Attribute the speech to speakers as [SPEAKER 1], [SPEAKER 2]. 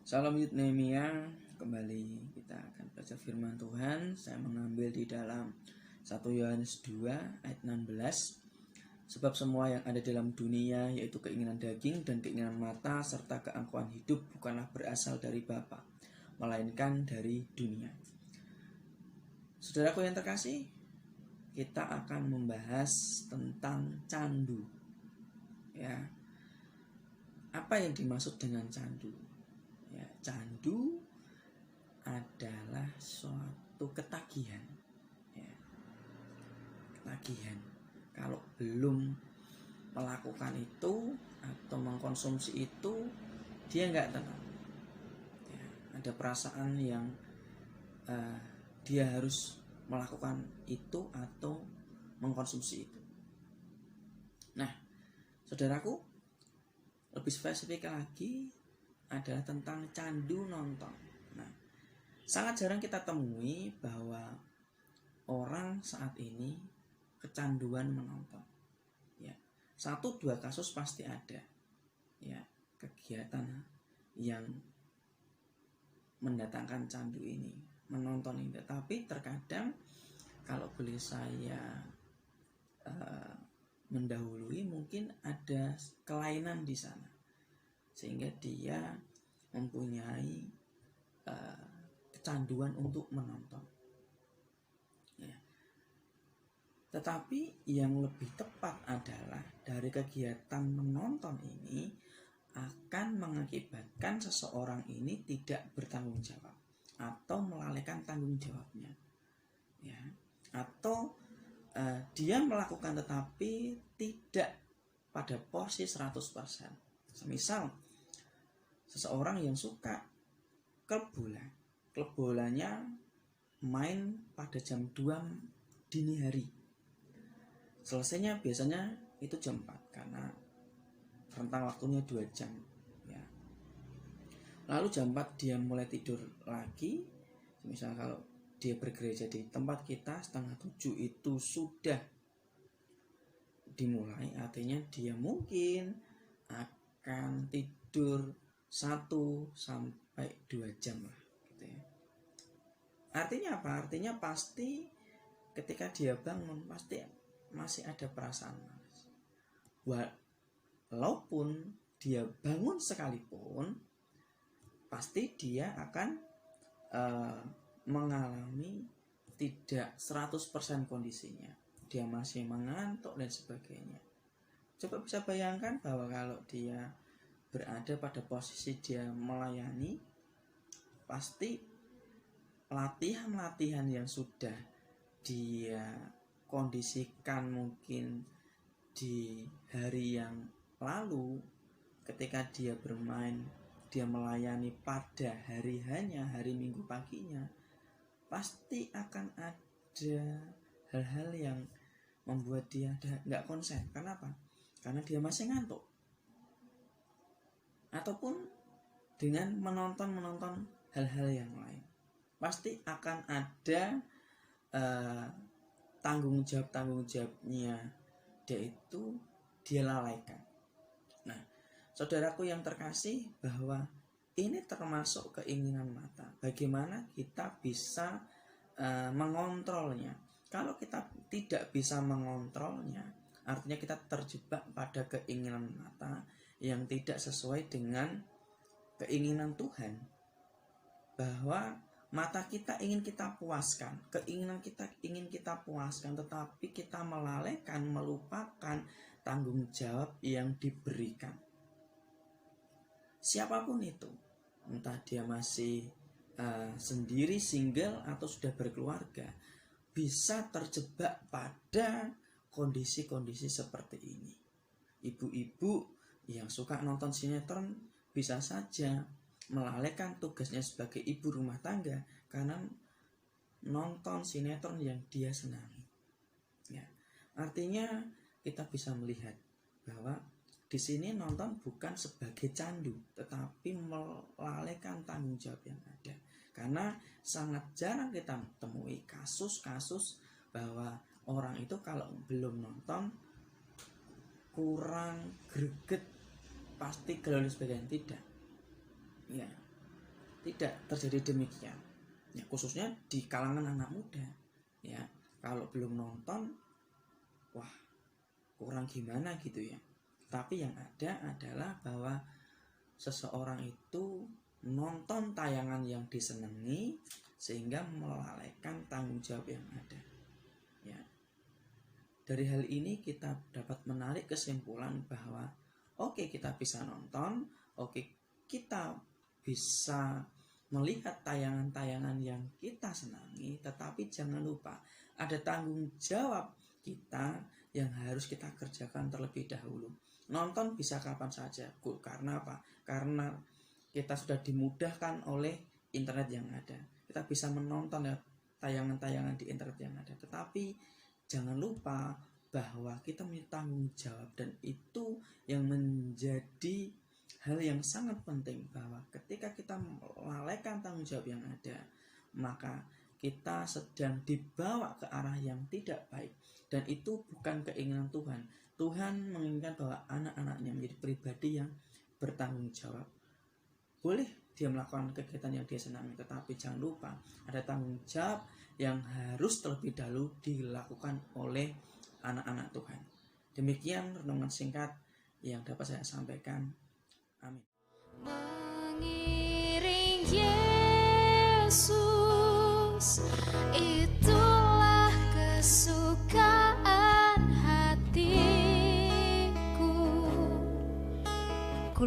[SPEAKER 1] Salam Yud Nehemia, kembali kita akan baca firman Tuhan. Saya mengambil di dalam 1 Yohanes 2 ayat 16. Sebab semua yang ada dalam dunia, yaitu keinginan daging dan keinginan mata serta keangkuhan hidup, bukanlah berasal dari Bapa, melainkan dari dunia. Saudaraku yang terkasih, kita akan membahas tentang candu. Ya, apa yang dimaksud dengan candu? Ya, candu adalah suatu ketagihan. Ya, ketagihan. Kalau belum melakukan itu atau mengkonsumsi itu, dia nggak tenang. Ya, ada perasaan yang dia harus melakukan itu atau mengkonsumsi itu. Nah, saudaraku, lebih spesifik lagi adalah tentang candu nonton. Nah, sangat jarang kita temui bahwa orang saat ini kecanduan menonton. Ya, 1-2 kasus pasti ada. Ya, kegiatan yang mendatangkan candu ini, menonton ini. Tapi terkadang kalau boleh saya mendahului, mungkin ada kelainan di sana, sehingga dia mempunyai kecanduan untuk menonton. Ya. Tetapi yang lebih tepat adalah dari kegiatan menonton ini akan mengakibatkan seseorang ini tidak bertanggung jawab atau melalaikan tanggung jawabnya. Ya. Atau dia melakukan tetapi tidak pada porsi 100%. Semisal seseorang yang suka klub bolanya main pada jam 2 dini hari. Selesainya biasanya itu jam 4 karena rentang waktunya 2 jam. Ya. Lalu jam 4 dia mulai tidur lagi. Misal kalau dia bergereja di tempat kita 6:30 itu sudah dimulai, artinya dia mungkin akan tidur 1-2 jam lah, gitu ya. Artinya apa? Artinya pasti ketika dia bangun pasti masih ada perasaan malas. Walaupun dia bangun sekalipun, pasti dia akan mengalami tidak 100% kondisinya. Dia masih mengantuk dan sebagainya. Coba bisa bayangkan bahwa kalau dia berada pada posisi dia melayani, pasti latihan-latihan yang sudah dia kondisikan mungkin di hari yang lalu, ketika dia bermain, dia melayani pada hari Minggu paginya, pasti akan ada hal-hal yang membuat dia nggak konsen. Kenapa? Karena dia masih ngantuk. Ataupun dengan menonton hal-hal yang lain, pasti akan ada tanggung jawabnya, yaitu dia lalaikan. Nah, saudaraku yang terkasih, bahwa ini termasuk keinginan mata. Bagaimana kita bisa mengontrolnya? Kalau kita tidak bisa mengontrolnya, artinya kita terjebak pada keinginan mata yang tidak sesuai dengan keinginan Tuhan. Bahwa mata kita ingin kita puaskan, keinginan kita ingin kita puaskan, tetapi kita melalaikan, melupakan tanggung jawab yang diberikan. Siapapun itu, entah dia masih sendiri, single, atau sudah berkeluarga, bisa terjebak pada kondisi-kondisi seperti ini. Ibu-ibu yang suka nonton sinetron bisa saja melalaikan tugasnya sebagai ibu rumah tangga karena nonton sinetron yang dia senangi. Ya, artinya kita bisa melihat bahwa di sini nonton bukan sebagai candu, tetapi melalaikan tanggung jawab yang ada. Karena sangat jarang kita temui kasus-kasus bahwa orang itu kalau belum nonton kurang greget, pasti gelar sebagainya, tidak. Ya, tidak terjadi demikian. Ya, khususnya di kalangan anak muda. Ya, kalau belum nonton, wah kurang gimana gitu ya. Tapi yang ada adalah bahwa seseorang itu nonton tayangan yang disenangi sehingga melalaikan tanggung jawab yang ada. Ya. Dari hal ini kita dapat menarik kesimpulan bahwa oke, kita bisa nonton, oke, kita bisa melihat tayangan-tayangan yang kita senangi, tetapi jangan lupa ada tanggung jawab kita yang harus kita kerjakan terlebih dahulu. Nonton bisa kapan saja, karena apa? Karena kita sudah dimudahkan oleh internet yang ada. Kita bisa menonton ya tayangan-tayangan di internet yang ada, tetapi jangan lupa bahwa kita punya tanggung jawab, dan itu yang menjadi hal yang sangat penting, bahwa ketika kita melalaikan tanggung jawab yang ada, maka kita sedang dibawa ke arah yang tidak baik, dan itu bukan keinginan Tuhan. Tuhan menginginkan bahwa anak-anaknya menjadi pribadi yang bertanggung jawab. Boleh dia melakukan kegiatan yang dia senangi, tetapi jangan lupa ada tanggung jawab yang harus terlebih dahulu dilakukan oleh anak-anak Tuhan. Demikian renungan singkat yang dapat saya sampaikan. Amin.
[SPEAKER 2] Mengiring Yesus, itulah kesukaan hatiku. Ku